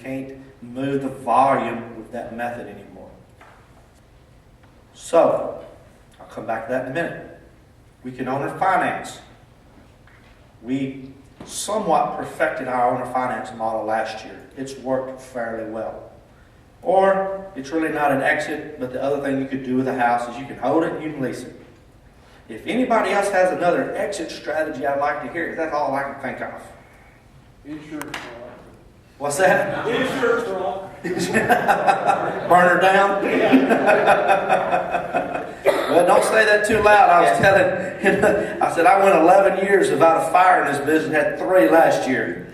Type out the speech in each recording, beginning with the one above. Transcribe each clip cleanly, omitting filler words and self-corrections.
can't move the volume with that method anymore. So, I'll come back to that in a minute. We can owner finance. We somewhat perfected our owner finance model last year. It's worked fairly well. Or, it's really not an exit, but the other thing you could do with a house is you can hold it and you can lease it. If anybody else has another exit strategy I'd like to hear, that's all I can think of. Insurance. What's that? Insurance wrong. Burn her down? Well, don't say that too loud. I was telling, I said I went 11 years without a fire in this business, had 3 last year.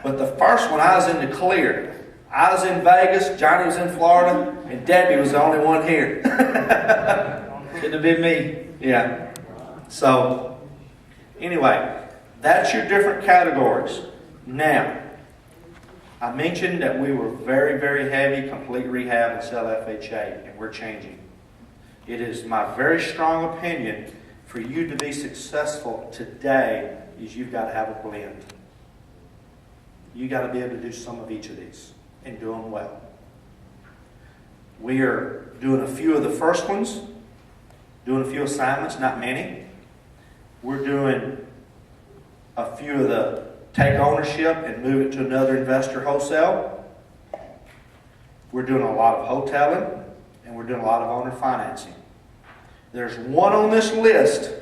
But the first one I was in the clear. I was in Vegas, Johnny was in Florida, and Debbie was the only one here. Shouldn't have been me. Yeah. So, anyway, that's your different categories. Now, I mentioned that we were very, very heavy complete rehab and sell FHA, and we're changing. It is my very strong opinion for you to be successful today is you've got to have a blend. You've got to be able to do some of each of these and do them well. We are doing a few of the first ones, doing a few assignments, not many. We're doing a few of the take ownership and move it to another investor wholesale. We're doing a lot of hoteling, and we're doing a lot of owner financing. There's one on this list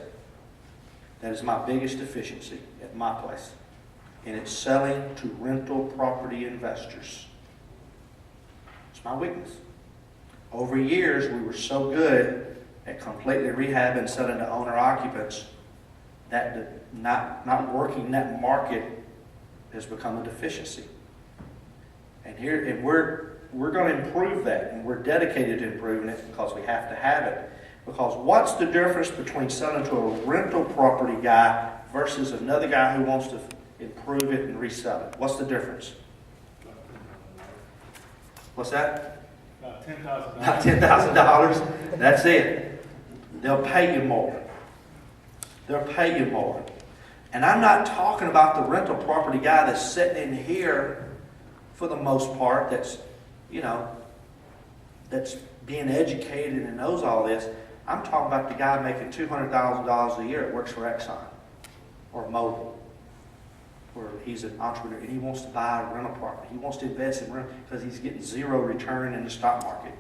that is my biggest deficiency at my place, and it's selling to rental property investors. It's my weakness. Over years, we were so good at completely rehabbing and selling to owner occupants that not working in that market has become a deficiency. And we're going to improve that, and we're dedicated to improving it because we have to have it. Because what's the difference between selling to a rental property guy versus another guy who wants to improve it and resell it? What's the difference? What's that? About $10,000. About $10,000. That's it. They'll pay you more. They'll pay you more. And I'm not talking about the rental property guy that's sitting in here for the most part, that's being educated and knows all this. I'm talking about the guy making $200,000 a year that works for Exxon or Mobil, where he's an entrepreneur and he wants to buy a rental property. He wants to invest in rental because he's getting 0 return in the stock market.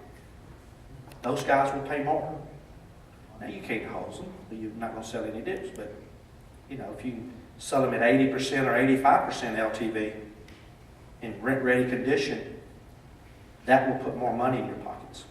Those guys will pay more. Now, you can't hose them. You're not going to sell any dips, but if you sell them at 80% or 85% LTV in rent-ready condition, that will put more money in your pockets.